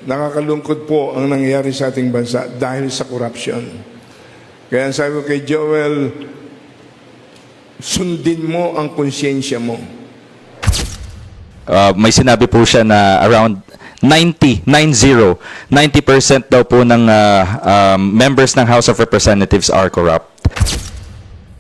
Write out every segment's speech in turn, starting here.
Nakakalungkot po ang nangyayari sa ating bansa dahil sa corruption. Kaya sabi ko kay Joel, sundin mo ang konsyensya mo. May sinabi po siya na around 90% daw po ng members ng House of Representatives are corrupt.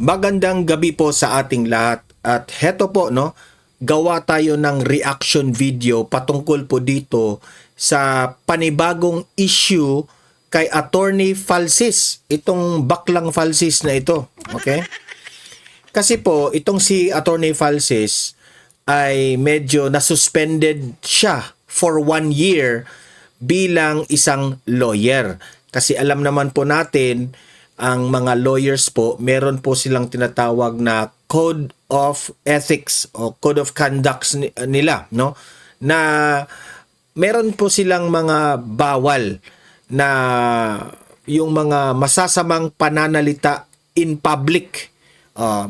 Magandang gabi po sa ating lahat. At heto po, no, gawa tayo ng reaction video patungkol po dito sa panibagong issue kay Attorney Falsis. Itong baklang Falsis na ito. Okay? Kasi po, itong si Attorney Falsis ay medyo nasuspended siya for 1 year bilang isang lawyer. Kasi alam naman po natin, ang mga lawyers po, meron po silang tinatawag na Code of Ethics o Code of Conduct nila, no? Na meron po silang mga bawal na yung mga masasamang pananalita in public.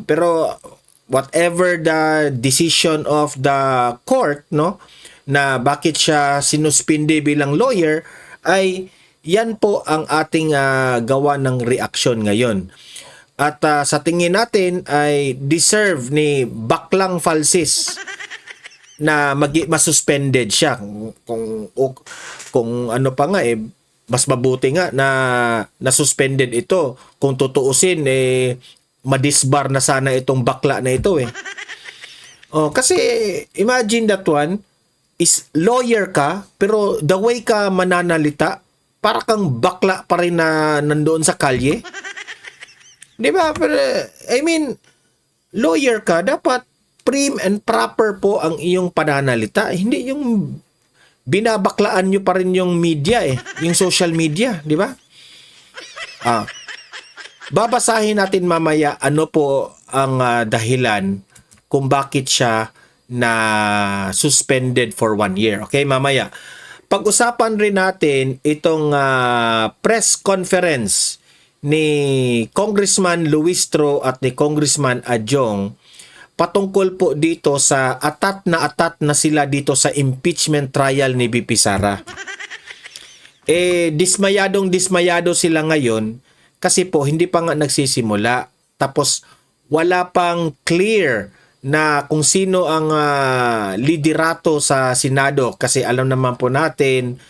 Pero whatever the decision of the court, no, na bakit siya sinuspindi bilang lawyer, ay yan po ang ating gawa ng reaksyon ngayon. At sa tingin natin ay deserve ni baklang Falsis na masuspended siya. Kung ano pa nga mas mabuti nga na nasuspended ito. Kung tutuusin madisbar na sana itong bakla na ito . Kasi imagine that one is lawyer ka pero the way ka mananalita para kang bakla pa rin na nandoon sa kalye. Di ba? Pero, I mean, lawyer ka, dapat prim and proper po ang iyong pananalita. Hindi yung binabaklaan nyo pa rin yung media yung social media, di ba? Babasahin natin mamaya ano po ang dahilan kung bakit siya na suspended for 1 year. Okay, mamaya. Pag-usapan rin natin itong press conference ni Congressman Luistro at ni Congressman Adjong patungkol po dito sa atat na sila dito sa impeachment trial ni VP Sara. Dismayado sila ngayon kasi po hindi pa nga nagsisimula. Tapos wala pang clear na kung sino ang liderato sa Senado kasi alam naman po natin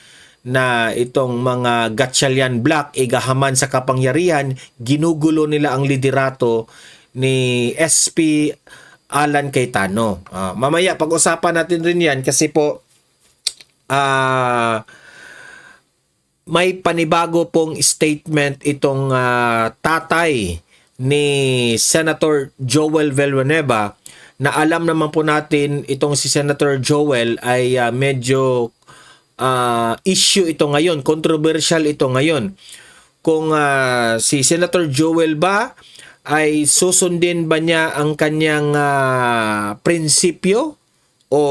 na itong mga Gatchalian Black igahaman sa kapangyarihan, ginugulo nila ang liderato ni SP Alan Cayetano. Mamaya pag-usapan natin rin yan kasi po may panibago pong statement itong tatay ni Senator Joel Villanueva na alam naman po natin itong si Senator Joel ay medyo issue ito ngayon, controversial ito ngayon. Kung si Senator Joel ba ay susundin ba niya ang kanyang prinsipyo o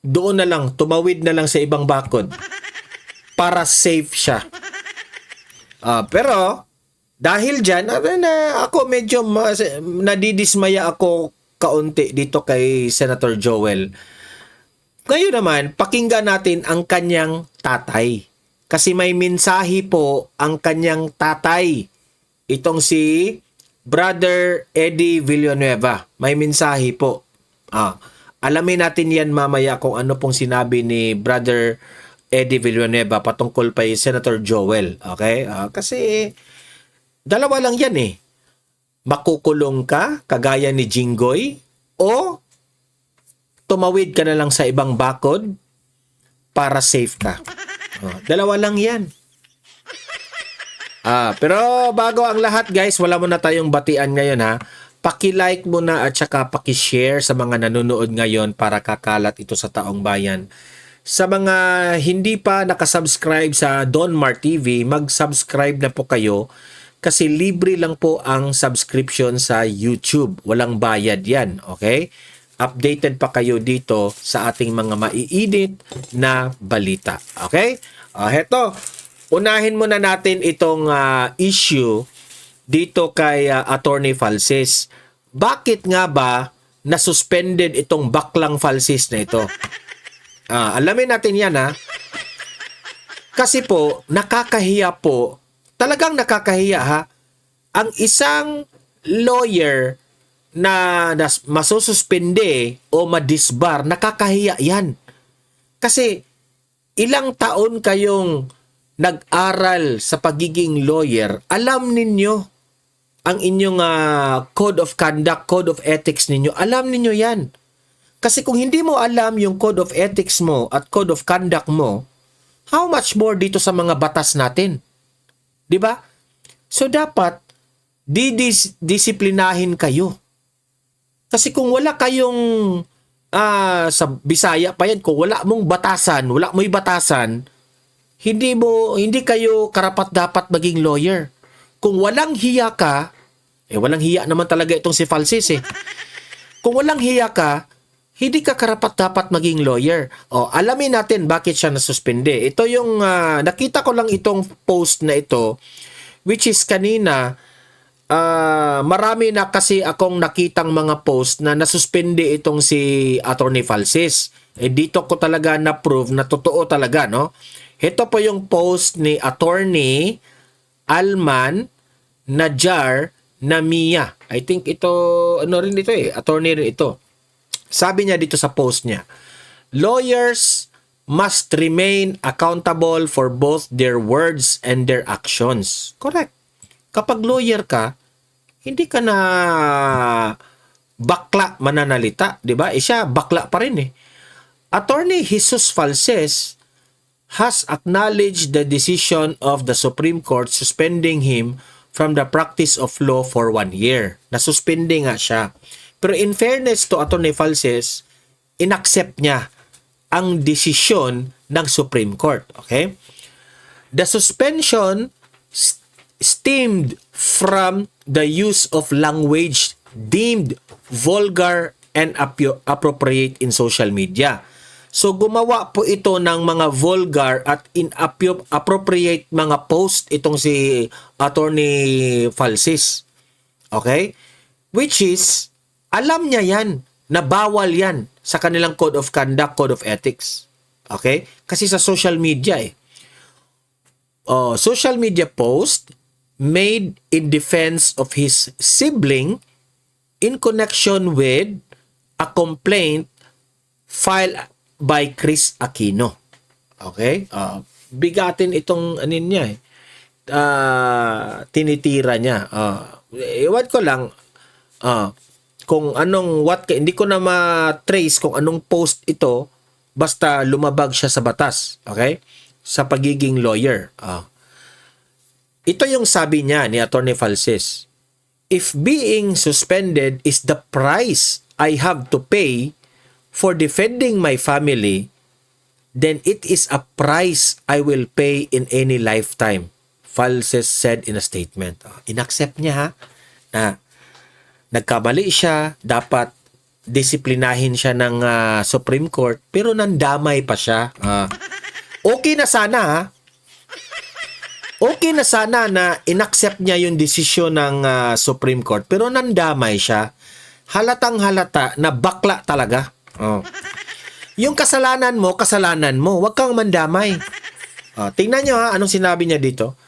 doon na lang, tumawid na lang sa ibang bakod para safe siya. Pero dahil dyan, ako medyo nadidismaya ako kaunti dito kay Senator Joel. Ngayon naman, pakinggan natin ang kanyang tatay. Kasi may mensahe po ang kanyang tatay. Itong si Brother Eddie Villanueva. May mensahe po. Alamin natin yan mamaya kung ano pong sinabi ni Brother Eddie Villanueva patungkol pa Senator Joel. Okay? Kasi dalawa lang yan makukulong ka kagaya ni Jinggoy o tumawid ka na lang sa ibang bakod para safe ka. Dalawa lang yan. Pero bago ang lahat guys, wala muna tayong batian ngayon Paki-like muna at saka paki-share sa mga nanonood ngayon para kakalat ito sa taong bayan. Sa mga hindi pa nakasubscribe sa Don Mar TV, mag-subscribe na po kayo. Kasi libre lang po ang subscription sa YouTube. Walang bayad yan, okay? Updated pa kayo dito sa ating mga maiinit na balita, okay? Heto, unahin muna natin itong issue dito kay Attorney Falsis. Bakit nga ba na-suspended itong baklang Falsis na ito? Alamin natin yan, ha? Kasi po, nakakahiya po. Talagang nakakahiya, ha? Ang isang lawyer na masususpende o madisbar, nakakahiya yan. Kasi ilang taon kayong nag-aral sa pagiging lawyer, alam ninyo ang inyong code of conduct, code of ethics ninyo. Alam ninyo yan. Kasi kung hindi mo alam yung code of ethics mo at code of conduct mo, how much more dito sa mga batas natin? 'Di ba? So dapat disiplinahin kayo. Kasi kung wala kayong sa Bisaya pa yan, kung wala mo'y batasan, hindi kayo karapat-dapat maging lawyer. Kung walang hiya ka, walang hiya naman talaga itong si Falsis eh. Kung walang hiya ka, hindi ka karapat-dapat maging lawyer. Alamin natin bakit siya nasuspende. Ito yung, nakita ko lang itong post na ito, which is kanina, marami na kasi akong nakitang mga post na nasuspende itong si Attorney Falsis. Dito ko talaga na-prove na totoo talaga, no? Ito po yung post ni Attorney Alman Najar Namia. I think ito, attorney rin ito. Sabi niya dito sa post niya, lawyers must remain accountable for both their words and their actions. Correct. Kapag lawyer ka, hindi ka na bakla mananalita, di ba? Siya bakla pa rin eh. Attorney Jesus Falses has acknowledged the decision of the Supreme Court suspending him from the practice of law for 1 year. Nasuspende nga siya. Pero in fairness to Attorney Falses, inaccept niya ang desisyon ng Supreme Court. Okay? The suspension stemmed from the use of language deemed vulgar and inappropriate in social media. So gumawa po ito ng mga vulgar at inappropriate mga post itong si Attorney Falsis. Okay? Which is, alam niya yan na bawal yan sa kanilang code of conduct, code of ethics. Okay? Kasi sa social media social media post made in defense of his sibling in connection with a complaint filed by Chris Aquino. Okay? Bigatin itong niya tinitira niya. Ewan ko lang kung anong hindi ko na ma-trace kung anong post ito, basta lumabag siya sa batas. Okay? Sa pagiging lawyer. Ito yung sabi niya ni Attorney Falsis. If being suspended is the price I have to pay for defending my family, then it is a price I will pay in any lifetime, Falses said in a statement. Inaccept niya na nagkamali siya, dapat disiplinahin siya ng Supreme Court, pero nandamay pa siya. Okay na sana Okay na sana na inaccept niya yung desisyon ng Supreme Court, pero nandamay siya. Halatang halata na bakla talaga. Yung kasalanan mo, huwag kang mandamay. Tingnan nyo anong sinabi niya dito.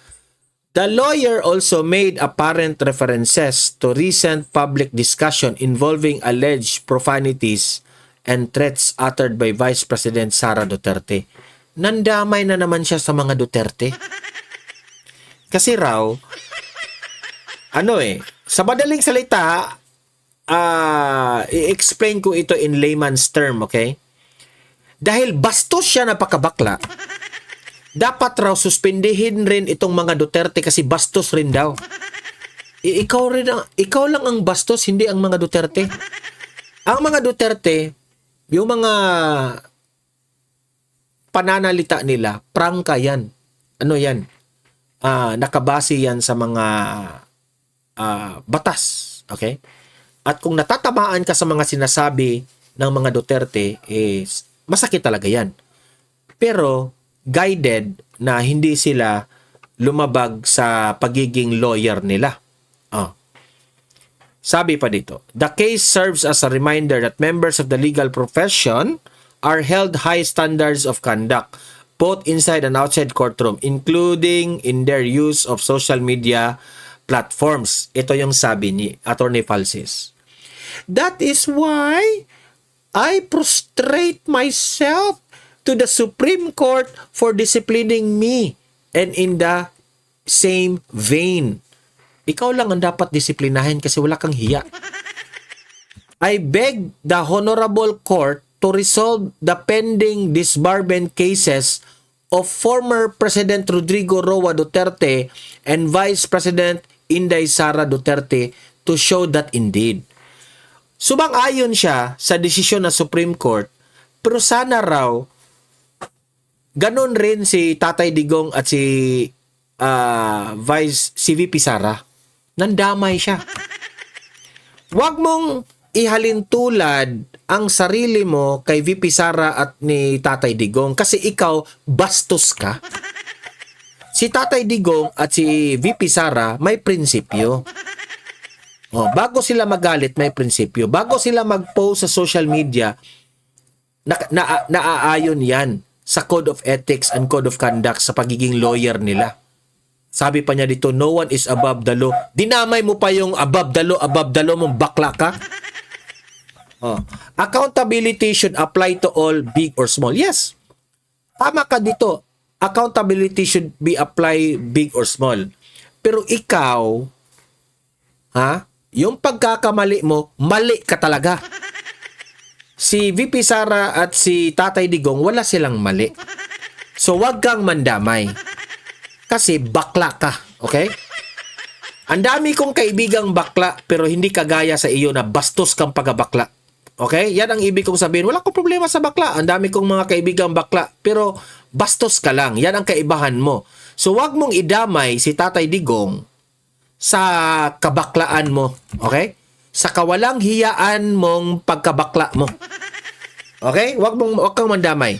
The lawyer also made apparent references to recent public discussion involving alleged profanities and threats uttered by Vice President Sara Duterte. Nandamay na naman siya sa mga Duterte. Kasi raw, sa madaling salita, i-explain ko ito in layman's term, okay? Dahil bastos siya napakabakla, dapat raw suspindihin rin itong mga Duterte kasi bastos rin daw. Ikaw lang ang bastos, hindi ang mga Duterte. Ang mga Duterte, yung mga pananalita nila, prangka yan. Ano yan? Nakabase yan sa mga batas. Okay? At kung natatamaan ka sa mga sinasabi ng mga Duterte, masakit talaga yan. Pero, guided na hindi sila lumabag sa pagiging lawyer nila. Sabi pa dito, the case serves as a reminder that members of the legal profession are held high standards of conduct, both inside and outside courtroom, including in their use of social media platforms. Ito yung sabi ni Attorney Falsis. That is why I prostrate myself to the Supreme Court for disciplining me. And in the same vein, ikaw lang ang dapat disiplinahin kasi wala kang hiya. I beg the Honorable Court to resolve the pending disbarment cases of former President Rodrigo Roa Duterte and Vice President Inday Sara Duterte to show that indeed. Sumang-ayon siya sa desisyon ng Supreme Court, pero sana raw ganun rin si Tatay Digong at si si VP Sara. Nandamay siya. Huwag mong ihalin tulad ang sarili mo kay VP Sara at ni Tatay Digong kasi ikaw bastos ka. Si Tatay Digong at si VP Sara may prinsipyo. Bago sila magalit, may prinsipyo. Bago sila mag-post sa social media, naaayon yan sa Code of Ethics and Code of Conduct sa pagiging lawyer nila. Sabi pa niya dito, no one is above the law. Dinamay mo pa yung above the law mong bakla ka. Accountability should apply to all, big or small. Yes. Tama ka dito. Accountability should be applied big or small. Pero ikaw, yung pagkakamali mo, mali ka talaga. Si VP Sara at si Tatay Digong, wala silang mali. So, wag kang mandamay. Kasi bakla ka. Okay? Ang dami kong kaibigang bakla, pero hindi kagaya sa iyo na bastos kang pagabakla. Okay? Yan ang ibig kong sabihin. Wala akong problema sa bakla. Ang dami kong mga kaibigang bakla, pero bastos ka lang. Yan ang kaibahan mo. So, wag mong idamay si Tatay Digong sa kabaklaan mo. Okay? Sa kawalang hiyaan mong pagkabakla mo. Okay? Wag kang mandamay.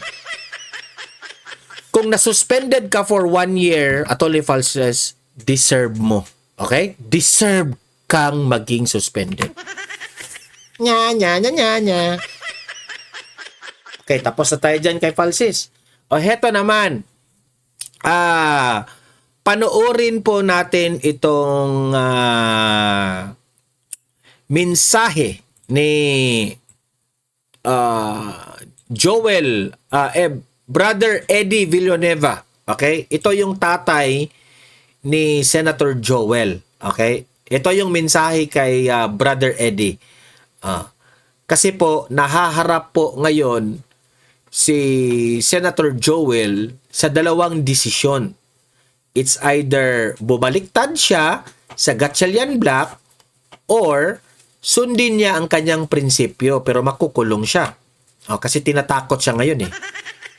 Kung nasuspended ka for 1 year, Attorney Falses, deserve mo. Okay? Deserve kang maging suspended. Nya. Okay, tapos na tayo dyan kay Falsis. Heto naman. Panoorin po natin itong mensahe ni Joel, Brother Eddie Villanueva. Okay? Ito yung tatay ni Senator Joel. Okay? Ito yung mensahe kay Brother Eddie. Kasi po, nahaharap po ngayon si Senator Joel sa dalawang desisyon. It's either bumaliktad siya sa Gatchalian Black or sundin niya ang kanyang prinsipyo pero makukulong siya. Kasi tinatakot siya ngayon eh.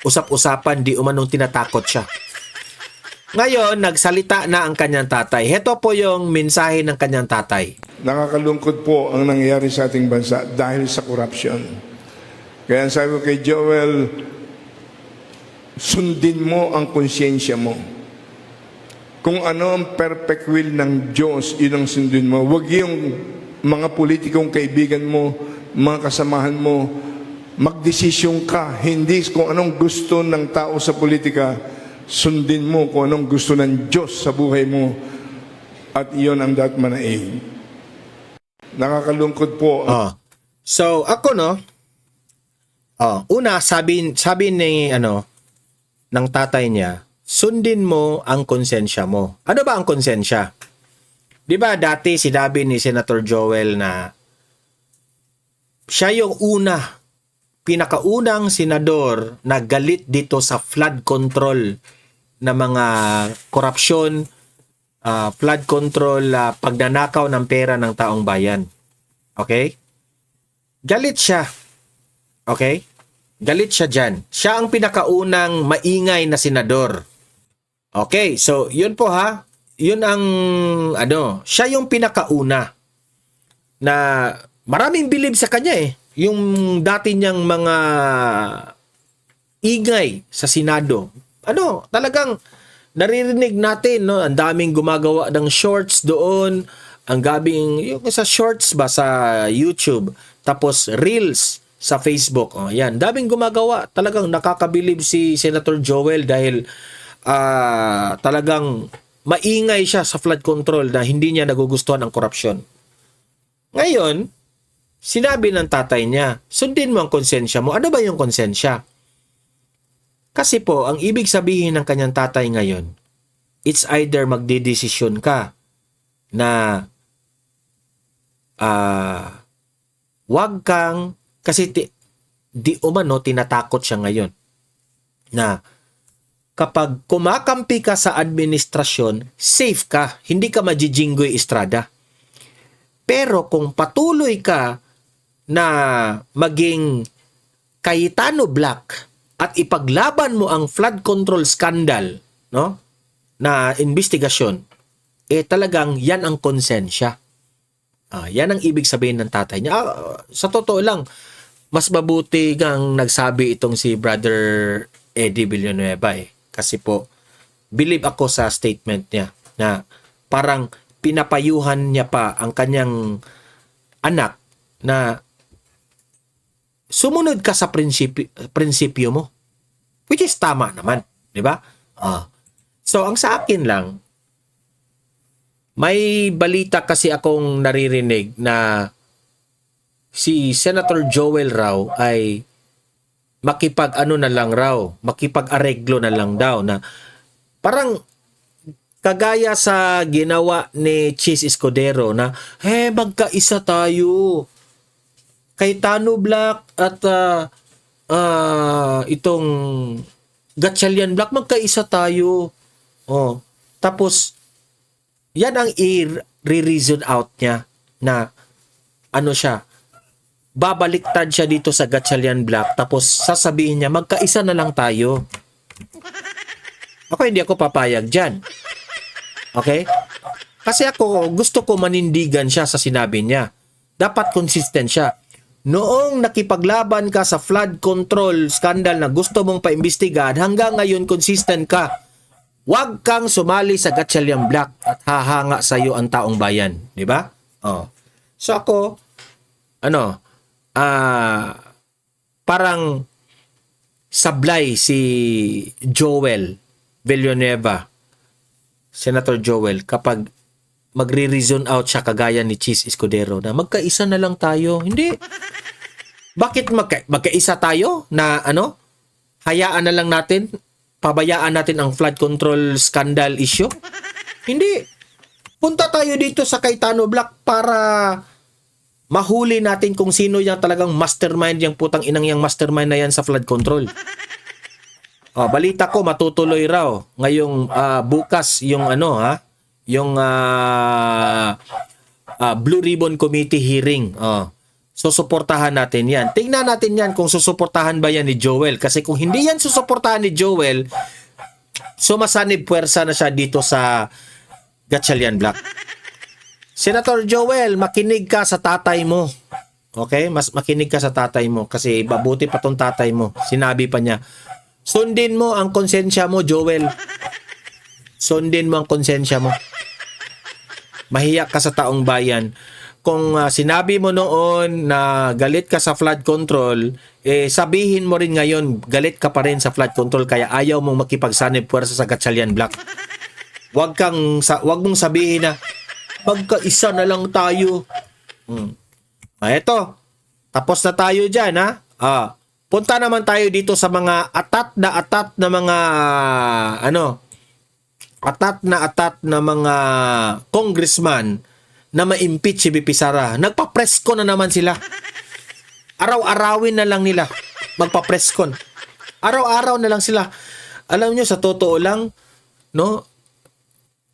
Usap-usapan, di umanong tinatakot siya. Ngayon, nagsalita na ang kanyang tatay. Heto po yung mensahe ng kanyang tatay. Nakakalungkot po ang nangyayari sa ating bansa dahil sa corruption. Kaya sabi ko kay Joel, sundin mo ang konsyensya mo. Kung ano ang perfect will ng Diyos, yun ang sundin mo. Huwag yung mga politikong kaibigan mo, mga kasamahan mo, magdesisyon ka, hindi kung anong gusto ng tao sa politika, sundin mo kung anong gusto ng Diyos sa buhay mo at iyon ang dapat manaig. Nakakalungkot po. So, ako una, sabi ni ng tatay niya, sundin mo ang konsensya mo. Ano ba ang konsensya? Di ba dati sinabi ni Senator Joel na siya yung pinakaunang senador na galit dito sa flood control na mga korupsyon, flood control, pagnanakaw ng pera ng taong bayan. Okay? Galit siya. Okay? Galit siya dyan. Siya ang pinakaunang maingay na senador. Okay, so yun po ha. Yun ang siya yung pinakauna na maraming bilib sa kanya eh. Yung dati niyang mga ingay sa Senado. Talagang naririnig natin, no? Ang daming gumagawa ng shorts doon, ang gabing yung sa shorts ba sa YouTube, tapos reels sa Facebook. Oh, yan. Daming gumagawa. Talagang nakakabilib si Senator Joel dahil talagang maingay siya sa flood control na hindi niya nagugustuhan ang korupsyon. Ngayon, sinabi ng tatay niya, sundin mo ang konsensya mo. Ano ba yung konsensya? Kasi po, ang ibig sabihin ng kanyang tatay ngayon, it's either magdidesisyon ka na wag kang, kasi di umano tinatakot siya ngayon na kapag kumakampi ka sa administrasyon, safe ka, hindi ka majijinggoy Estrada. Pero kung patuloy ka na maging Cayetano Black at ipaglaban mo ang flood control scandal, no, na investigasyon, talagang yan ang konsensya. Yan ang ibig sabihin ng tatay niya. Sa totoo lang, mas mabuti ngang nagsabi itong si Brother Eddie Villanueva Kasi po, believe ako sa statement niya na parang pinapayuhan niya pa ang kanyang anak na sumunod ka sa prinsipyo mo. Which is tama naman. Di ba? So, ang sa akin lang, may balita kasi akong naririnig na si Senator Joel raw ay makipag-areglo na lang daw na parang kagaya sa ginawa ni Chis Escudero na magkaisa tayo. Cayetano Black at itong Gatchalian Black, magkaisa tayo. Tapos yan ang i-reason out niya na babaliktad siya dito sa Gatchalian Black tapos sasabihin niya magkaisa na lang tayo. Hindi ako papayag dyan. Okay? Kasi ako gusto ko manindigan siya sa sinabi niya. Dapat consistent siya. Noong nakipaglaban ka sa flood control scandal na gusto mong paimbestigahan, hanggang ngayon consistent ka. Huwag kang sumali sa Gatchalian Black at hahanga sa iyo ang taong bayan. Di ba? So ako, parang sablay si Joel Villanueva, Senator Joel, kapag magre-reason out siya kagaya ni Chis Escudero na magkaisa na lang tayo. Hindi. Bakit magkaisa tayo na hayaan na lang natin, pabayaan natin ang flood control scandal issue? Hindi. Punta tayo dito sa Cayetano Black para mahuli natin kung sino yung talagang mastermind, yung putang inang yung mastermind na yan sa flood control. Balita ko matutuloy raw ngayong bukas yung yung Blue Ribbon Committee hearing. So suportahan natin yan. Tingnan natin yan kung susuportahan ba yan ni Joel. Kasi kung hindi yan susuportahan ni Joel, sumasanib puwersa na siya dito sa Gatchalian Black. Senator Joel, makinig ka sa tatay mo. Okay? Mas makinig ka sa tatay mo kasi mabuti pa tong tatay mo. Sinabi pa niya, sundin mo ang konsensya mo, Joel. Sundin mo ang konsensya mo. Mahiya ka sa taong bayan. Kung sinabi mo noon na galit ka sa flood control, sabihin mo rin ngayon, galit ka pa rin sa flood control kaya ayaw mong makipagsanib puwersa sa Gatchalian Black. Wag mong sabihin na magkaisa na lang tayo. Eto, tapos na tayo dyan, ha? Punta naman tayo dito sa mga atat na mga atat na mga congressman na ma-impeach si BP Sara. Nagpa-presscon na naman sila. Araw-arawin na lang nila. Magpa-presscon. Araw-araw na lang sila. Alam nyo, sa totoo lang, no,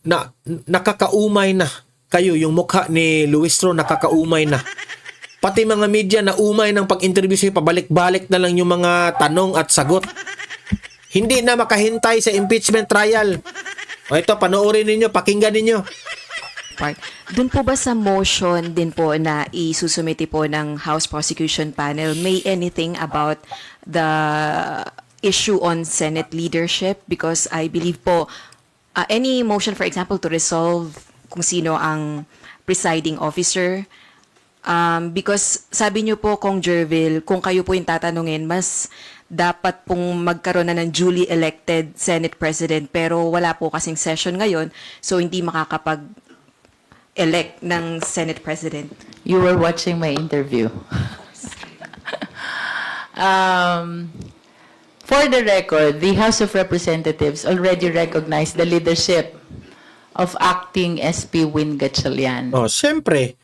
na nakakaumay na kayo. Yung mukha ni Luis Ro, nakakaumay na. Pati mga media na umay ng pag-interview sa'yo, pabalik-balik na lang yung mga tanong at sagot. Hindi na makahintay sa impeachment trial. Ito, panoorin ninyo, pakinggan ninyo. Doon po ba sa motion din po na isusumiti po ng House Prosecution Panel, may anything about the issue on Senate leadership? Because I believe po, any motion, for example, to resolve kung sino ang presiding officer, Because sabi niyo po, Kong Jervil, kung kayo po yung tatanungin, mas dapat pong magkaroon na ng duly elected Senate President, pero wala po kasing session ngayon, so hindi makakapag-elect ng Senate President. You were watching my interview. For the record, the House of Representatives already recognized the leadership of acting SP Win Gatchalian. Oh, siyempre.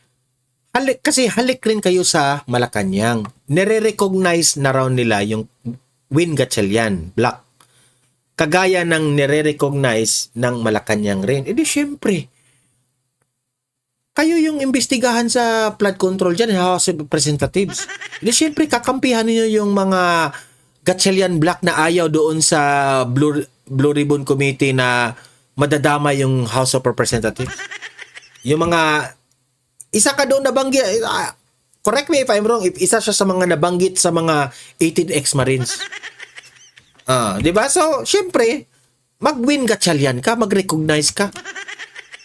Kasi halik rin kayo sa Malacanang. Nire-recognize na raw nila yung Win Gatchalian, Black. Kagaya ng nire-recognize ng Malacanang rin. E di siyempre, kayo yung imbestigahan sa flood control dyan, House of Representatives. E di siyempre, kakampihan niyo yung mga Gatchalian Black na ayaw doon sa Blue Ribbon Committee na madadama yung House of Representatives. Yung mga isa ka doon nabanggit, correct me if I'm wrong, if isa siya sa mga nabanggit sa mga 18 ex-Marines. Di ba? So, syempre, mag-Win Gatchalian ka, mag-recognize ka.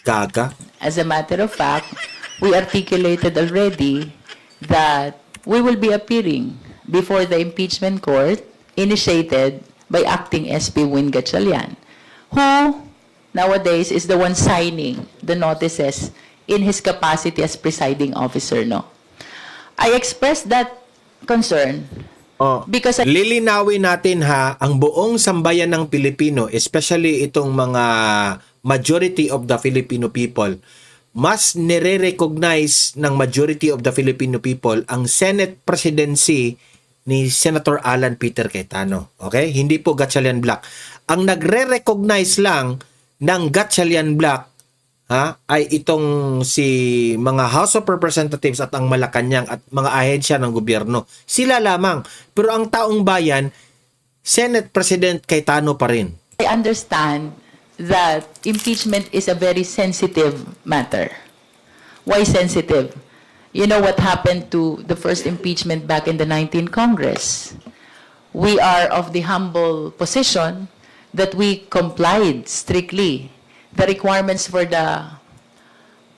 Gaga. As a matter of fact, we articulated already that we will be appearing before the impeachment court initiated by acting SP Win Gatchalian, who nowadays is the one signing the notices in his capacity as presiding officer, no? I expressed that concern because Lilinawin natin ang buong sambayan ng Pilipino, especially itong mga majority of the Filipino people, mas nire-recognize ng majority of the Filipino people ang Senate presidency ni Senator Alan Peter Cayetano. Okay? Hindi po Gatchalian Black. Ang nagre-recognize lang ng Gatchalian Black ay itong si mga House of Representatives at ang Malacanang at mga ahensya ng gobyerno. Sila lamang. Pero ang taong bayan, Senate President Cayetano pa rin. I understand that impeachment is a very sensitive matter. Why sensitive? You know what happened to the first impeachment back in the 19th Congress? We are of the humble position that we complied strictly the requirements for the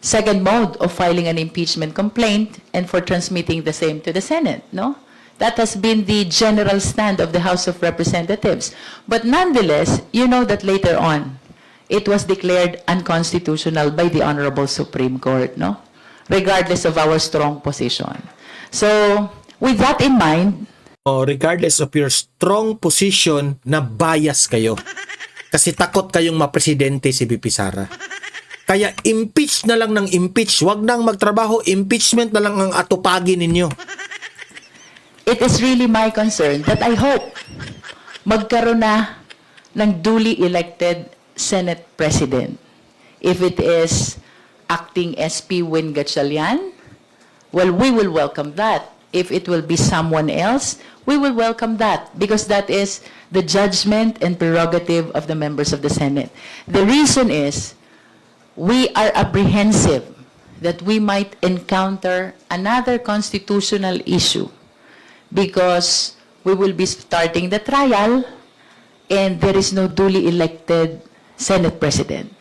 second mode of filing an impeachment complaint and for transmitting the same to the Senate, no? That has been the general stand of the House of Representatives. But nonetheless, you know that later on, it was declared unconstitutional by the Honorable Supreme Court, no? Regardless of our strong position. So, with that in mind, Regardless of your strong position na bias kayo. Kasi takot kayong mapresidente si VP Sara. Kaya impeach na lang ng impeach. Huwag nang magtrabaho. Impeachment na lang ang atupagi ninyo. it is really my concern that I hope magkaroon na ng duly elected Senate President. If it is acting SP Win Gatchalian, well, we will welcome that. If it will be someone else, we will welcome that because that is the judgment and prerogative of the members of the Senate. The reason is we are apprehensive that we might encounter another constitutional issue because we will be starting the trial and there is no duly elected Senate President.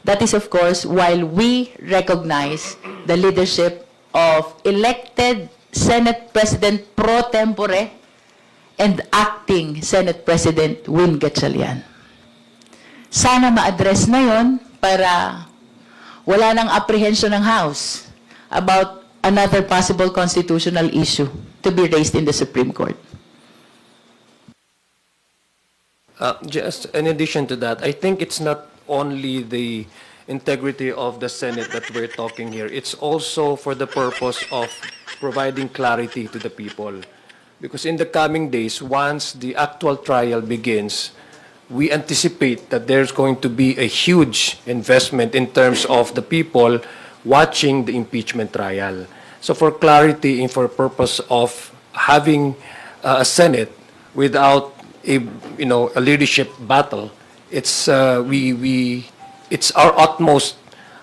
That is, of course, while we recognize the leadership of elected Senate President pro tempore and acting Senate President Win Gatchalian. Sana ma-address na yon para wala nang apprehension ng House about another possible constitutional issue to be raised in the Supreme Court. Just in addition to that, I think it's not only the integrity of the Senate that we're talking here. It's also for the purpose of providing clarity to the people. Because in the coming days, once the actual trial begins, we anticipate that there's going to be a huge investment in terms of the people watching the impeachment trial. So for clarity and for purpose of having a Senate without a leadership battle, it's it's our utmost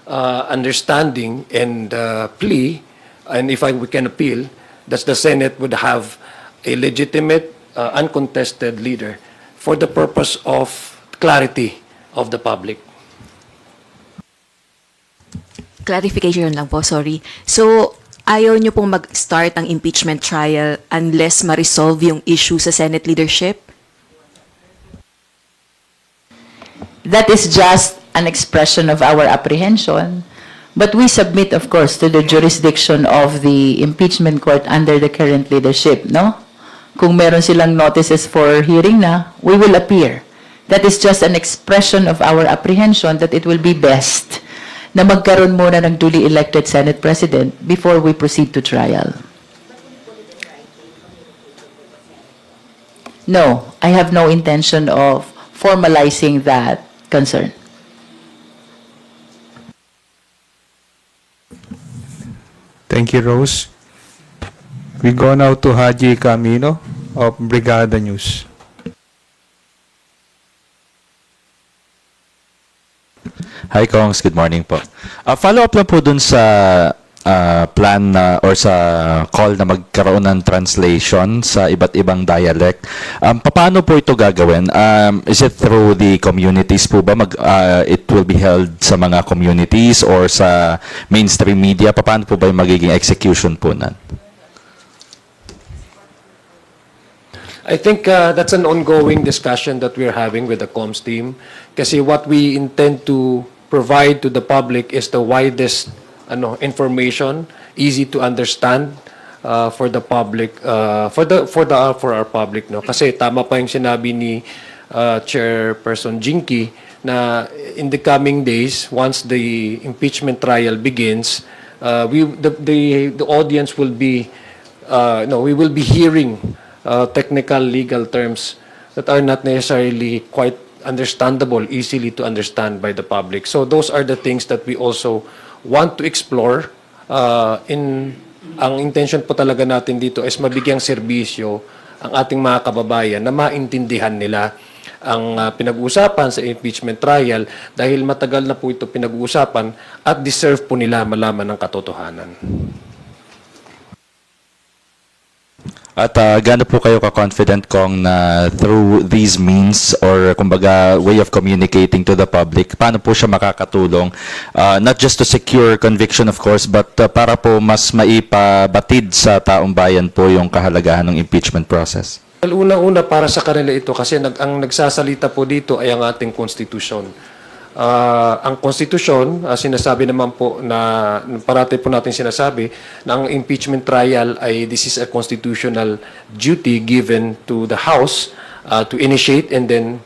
understanding and plea, and if we can appeal, that the Senate would have a legitimate, uncontested leader for the purpose of clarity of the public. Clarification lang po, sorry. So, ayaw nyo pong mag-start ang impeachment trial unless ma-resolve yung issue sa Senate leadership? That is just an expression of our apprehension. But we submit, of course, to the jurisdiction of the impeachment court under the current leadership, no? Kung meron silang notices for hearing na, we will appear. That is just an expression of our apprehension that it will be best na magkaroon muna ng duly elected Senate President before we proceed to trial. No, I have no intention of formalizing that concern. Thank you, Rose. We go now to Haji Camino of Brigada News. Hi, Kongs. Good morning po. Follow up lang po dun sa plan na or sa call na magkaroon ng translation sa iba't ibang dialect. Paano po ito gagawin? Is it through the communities po ba? It will be held sa mga communities or sa mainstream media? Paano po ba yung magiging execution po nan? I think that's an ongoing discussion that we're having with the comms team. Kasi what we intend to provide to the public is the widest information, easy to understand for the public, for our public, no. Kasi tama pa yung sinabi ni Chairperson Jinky na in the coming days, once the impeachment trial begins, the audience will be we will be hearing technical legal terms that are not necessarily quite understandable, easily to understand by the public. So those are the things that we also want to explore. Ang intention po talaga natin dito is mabigyang serbisyo ang ating mga kababayan na maintindihan nila ang pinag-uusapan sa impeachment trial dahil matagal na po ito pinag-uusapan at deserve po nila malaman ng katotohanan. At gaano po kayo ka-confident kong na through these means or kumbaga way of communicating to the public, paano po siya makakatulong not just to secure conviction of course, but para po mas maipabatid sa taong bayan po yung kahalagahan ng impeachment process? Well, una-una para sa kanila ito kasi ang nagsasalita po dito ay ang ating konstitusyon. Ang konstitusyon, sinasabi naman po na parati po natin sinasabi na ang impeachment trial ay this is a constitutional duty given to the House to initiate and then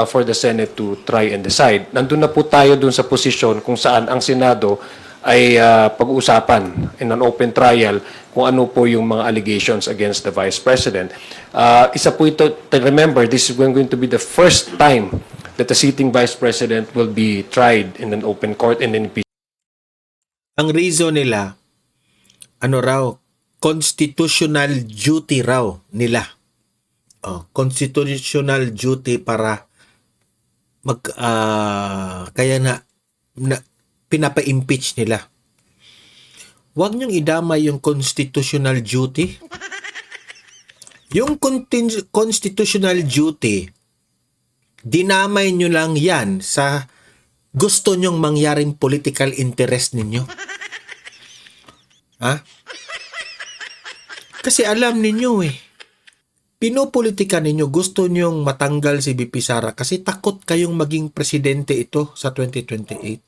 for the Senate to try and decide. Nandun na po tayo dun sa posisyon kung saan ang Senado ay pag-uusapan in an open trial kung ano po yung mga allegations against the Vice President. Isa po ito, remember, this is going to be the first time that the sitting Vice President will be tried in an open court and then impeached. Ang reason nila, constitutional duty raw nila. Constitutional duty para kaya na pinapa-impeach nila. Huwag niyong idamay yung constitutional duty. Yung constitutional duty, dinamay nyo lang yan sa gusto nyong mangyaring political interest ninyo. Ha? Kasi alam ninyo pinopolitika ninyo, gusto nyong matanggal si VP Sara kasi takot kayong maging presidente ito sa 2028.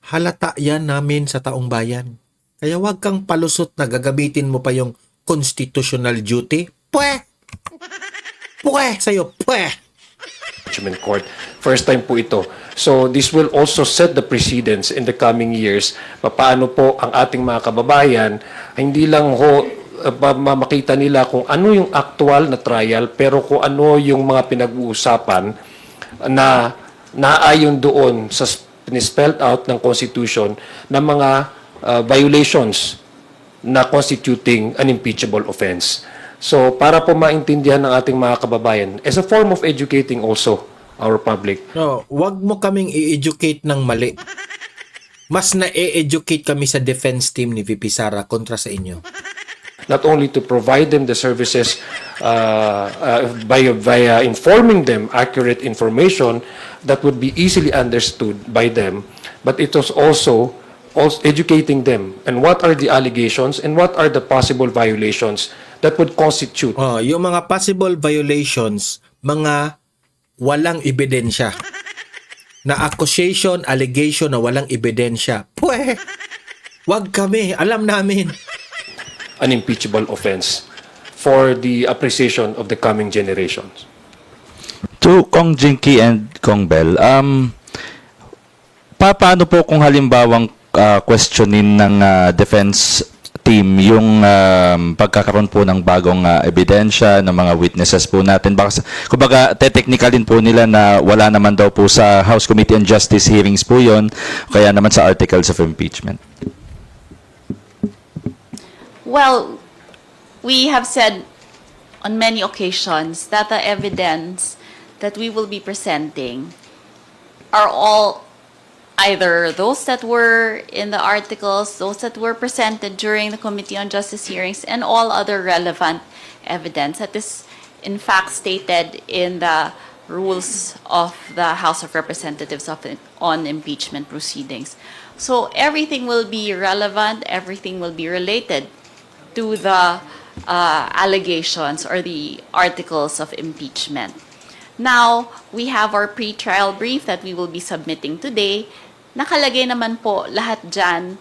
Halata yan namin sa taong bayan. Kaya wag kang palusot na gagamitin mo pa yung constitutional duty. Pwe sa'yo. Impeachment Court. First time po ito. So this will also set the precedents in the coming years. Paano po ang ating mga kababayan, hindi lang makita nila kung ano yung actual na trial, pero kung ano yung mga pinag-uusapan na naayon doon sa spelled out ng Constitution na mga violations na constituting an impeachable offense. So, para po maintindihan ng ating mga kababayan, as a form of educating also our public. No, wag mo kaming i-educate ng mali. Mas na-educate kami sa defense team ni VP Sara kontra sa inyo. Not only to provide them the services via informing them accurate information that would be easily understood by them, but it was also also educating them and what are the allegations and what are the possible violations that would constitute. Oh, yung mga possible violations, mga walang ebidensya. Na accusation, allegation na walang ebidensya. Wag kami, alam namin. An impeachable offense for the appreciation of the coming generations. To Kong Jinky and Kong Bell, paano po kung halimbawang questionin ng defense team yung pagkakaroon po ng bagong ebidensya ng mga witnesses po natin? Baka, kumbaga, technicalin po nila na wala naman daw po sa House Committee on Justice hearings po yon, kaya naman sa articles of impeachment. Well, we have said on many occasions that the evidence that we will be presenting are all either those that were in the articles, those that were presented during the Committee on Justice hearings, and all other relevant evidence that is in fact stated in the rules of the House of Representatives on impeachment proceedings. So everything will be relevant, everything will be related to the allegations or the articles of impeachment. Now, we have our pre-trial brief that we will be submitting today. Nakalagay naman po lahat dyan,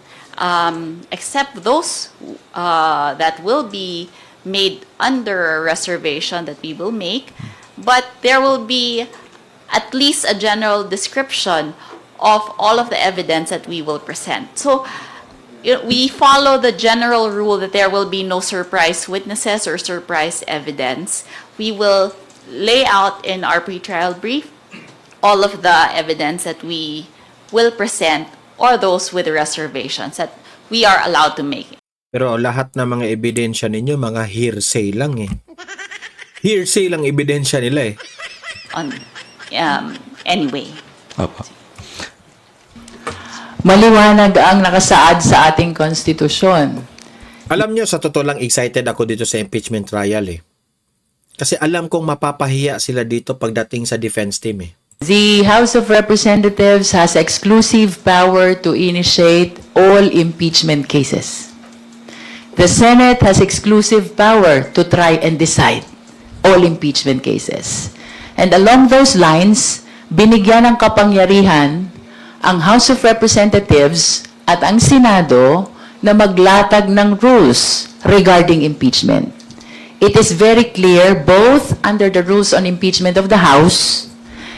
except those that will be made under a reservation that we will make. But there will be at least a general description of all of the evidence that we will present. So, we follow the general rule that there will be no surprise witnesses or surprise evidence. We will lay out in our pretrial brief all of the evidence that we will present or those with reservations that we are allowed to make. Pero lahat ng mga ebidensya ninyo, mga hearsay lang eh. Hearsay lang ebidensya nila eh. Anyway. Opo. Maliwanag ang nakasaad sa ating konstitusyon. Alam nyo, sa totoo lang excited ako dito sa impeachment trial eh. Kasi alam kong mapapahiya sila dito pagdating sa defense team eh. The House of Representatives has exclusive power to initiate all impeachment cases. The Senate has exclusive power to try and decide all impeachment cases. And along those lines, binigyan ng kapangyarihan ang House of Representatives at ang Senado na maglatag ng rules regarding impeachment. It is very clear both under the rules on impeachment of the House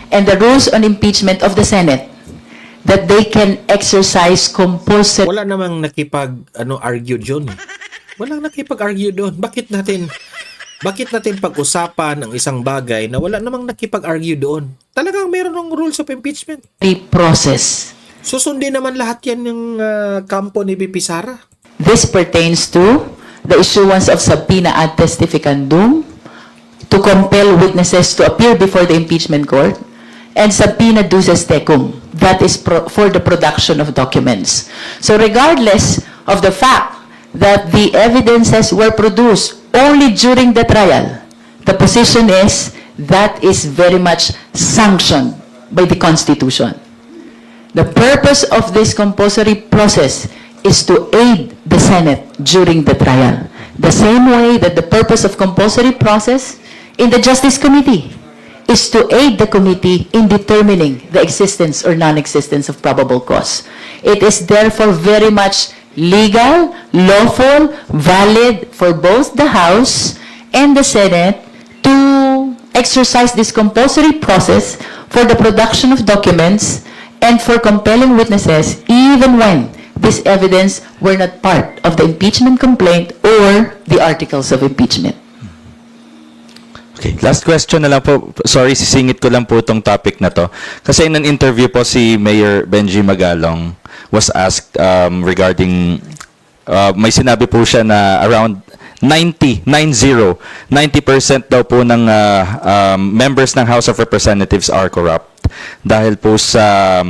and the rules on impeachment of the Senate that they can exercise compulsory. Wala namang argue doon. Walang nakipag-argue doon. Bakit natin pag-usapan ang isang bagay na wala namang nakipag-argue doon? Talagang meron ng rules of impeachment. Process. Susundin naman lahat yan ng kampo ni BP Sara. This pertains to the issuance of subpoena ad testificandum to compel witnesses to appear before the impeachment court and subpoena duces tecum. That is for the production of documents. So regardless of the fact that the evidences were produced only during the trial, the position is that is very much sanctioned by the Constitution. The purpose of this compulsory process is to aid the Senate during the trial. The same way that the purpose of compulsory process in the Justice Committee is to aid the committee in determining the existence or non-existence of probable cause. It is therefore very much legal, lawful, valid for both the House and the Senate to exercise this compulsory process for the production of documents and for compelling witnesses even when this evidence were not part of the impeachment complaint or the articles of impeachment. Okay, last question na lang po. Sorry, sisingit ko lang po itong topic na to. Kasi in an interview po si Mayor Benji Magalong was asked regarding, may sinabi po siya na around 90% daw po ng members ng House of Representatives are corrupt. Dahil po sa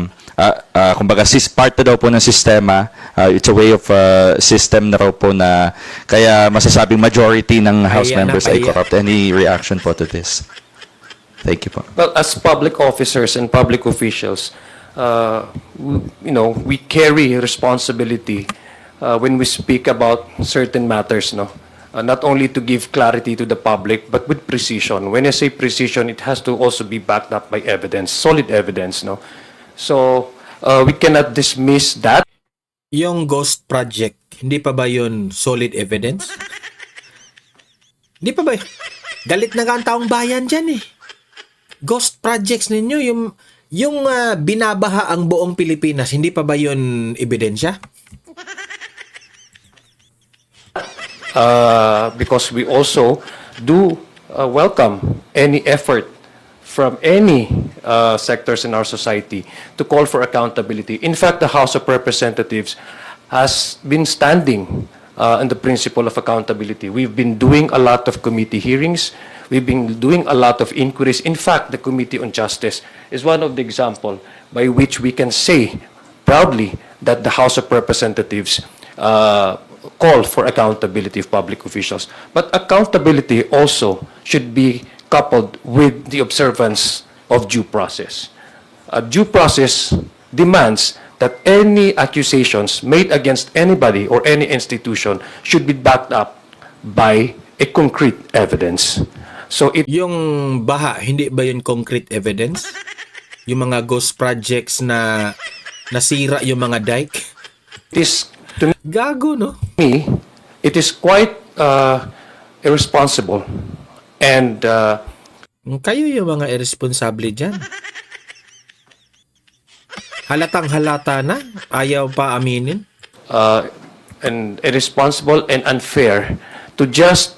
kumbaga part na daw po ng sistema, it's a way of system na raw po na kaya masasabing majority ng House members ay corrupt. Any reaction po to this? Thank you po. Well, as public officers and public officials, we carry responsibility when we speak about certain matters, no? Not only to give clarity to the public, but with precision. When I say precision, it has to also be backed up by evidence, solid evidence, no? So, we cannot dismiss that. Yung ghost project, hindi pa ba yun solid evidence? Hindi pa ba? Galit na nga ang taong bayan dyan eh. Ghost projects ninyo, yung binabaha ang buong Pilipinas, hindi pa ba yun ebidensya? Because we also do welcome any effort from any sectors in our society to call for accountability. In fact, the House of Representatives has been standing on the principle of accountability. We've been doing a lot of committee hearings. We've been doing a lot of inquiries. In fact, the Committee on Justice is one of the examples by which we can say proudly that the House of Representatives call for accountability of public officials. But accountability also should be coupled with the observance of due process. Due process demands that any accusations made against anybody or any institution should be backed up by a concrete evidence. So it Yung baha, hindi ba yun concrete evidence? Yung mga ghost projects na nasira yung mga dike? is, to Gago, no? me, it is quite irresponsible and Kayo yung mga irresponsable dyan. Halatang halata na, ayaw pa aminin. and irresponsible and unfair to just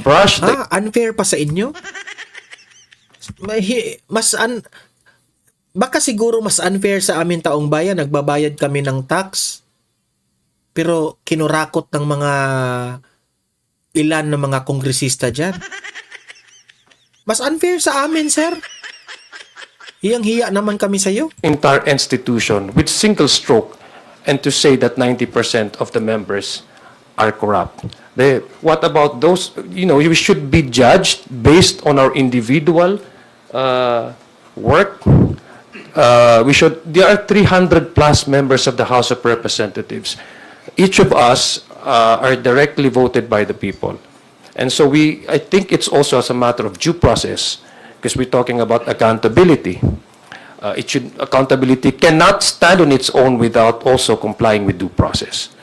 brush the Unfair pa sa inyo? Baka siguro mas unfair sa amin taong bayan, nagbabayad kami ng tax. Pero kinurakot ng mga ilan ng mga kongresista dyan. Mas unfair sa amin, sir. Hiyang-hiya naman kami sa'yo. entire institution with single stroke and to say that 90% of the members are corrupt. What about those? We should be judged based on our individual work. There are 300 plus members of the House of Representatives. Each of us are directly voted by the people. And so I think it's also as a matter of due process, because we're talking about accountability. Accountability cannot stand on its own without also complying with due process.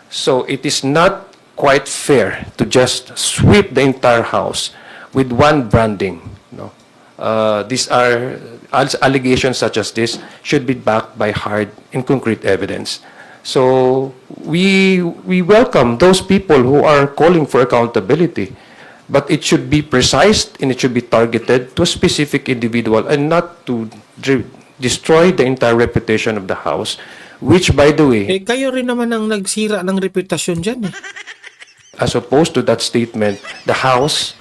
So it is not quite fair to just sweep the entire House with one branding. These are allegations such as this should be backed by hard and concrete evidence. So we welcome those people who are calling for accountability, but it should be precise and it should be targeted to a specific individual and not to destroy the entire reputation of the House, which, by the way, Kayo rin naman ang nagsira ng reputasyon dyan eh. as opposed to that statement, the House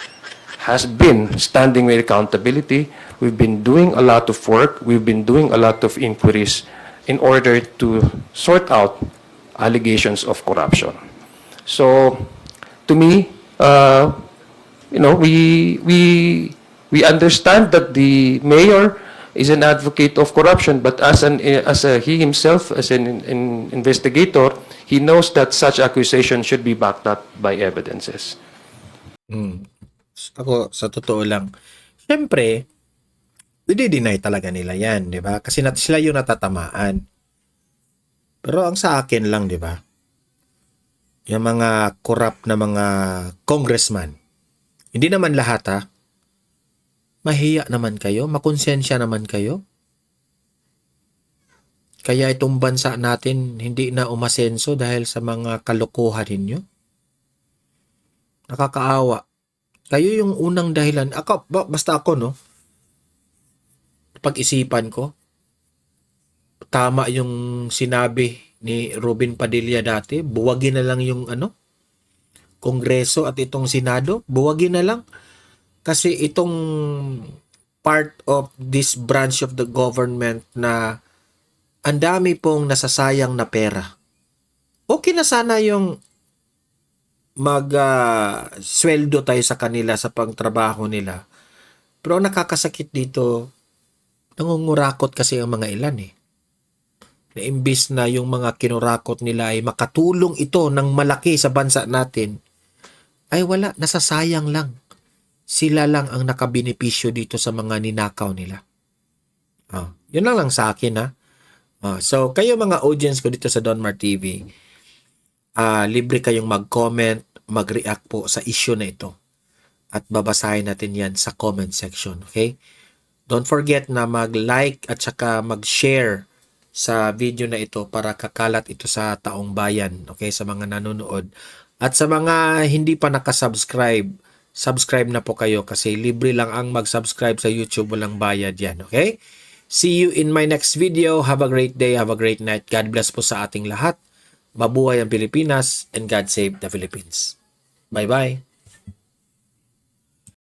has been standing with accountability. We've been doing a lot of work. We've been doing a lot of inquiries in order to sort out allegations of corruption. So, to me, we understand that the mayor is an advocate of corruption, but he himself, as an investigator, he knows that such accusation should be backed up by evidences. Ako, sa totoo lang, syempre, i-deny talaga nila yan, di ba? Kasi sila yung natatamaan. Pero ang sa akin lang, di ba? Yung mga corrupt na mga congressman, hindi naman lahat ha, mahiya naman kayo, makonsensya naman kayo. Kaya itong bansa natin hindi na umasenso dahil sa mga kalokohan ninyo. Nakakaawa. Kayo yung unang dahilan. Basta ako, no? Pag-isipan ko, tama yung sinabi ni Robin Padilla dati, buwagin na lang yung Kongreso at itong Senado, buwagin na lang. Kasi itong part of this branch of the government na ang dami pong nasasayang na pera. Okay na sana yung sweldo tayo sa kanila sa pangtrabaho nila. Pero ang nakakasakit dito, nangungurakot kasi ang mga ilan eh. na imbis na yung mga kinurakot nila ay makatulong ito ng malaki sa bansa natin, ay wala, nasasayang lang. Sila lang ang nakabenepisyo dito sa mga ninakaw nila. Yun lang sa akin, ha. So, kayo mga audience ko dito sa Donmar TV, libre kayong mag-comment, mag-react po sa issue na ito. At babasahin natin yan sa comment section, okay? Don't forget na mag-like at saka mag-share sa video na ito para kakalat ito sa taong bayan, okay? Sa mga nanonood. At sa mga hindi pa nakasubscribe, subscribe na po kayo kasi libre lang ang mag-subscribe sa YouTube, walang bayad yan, okay? See you in my next video. Have a great day, have a great night. God bless po sa ating lahat. Mabuhay ang Pilipinas and God save the Philippines. Bye-bye.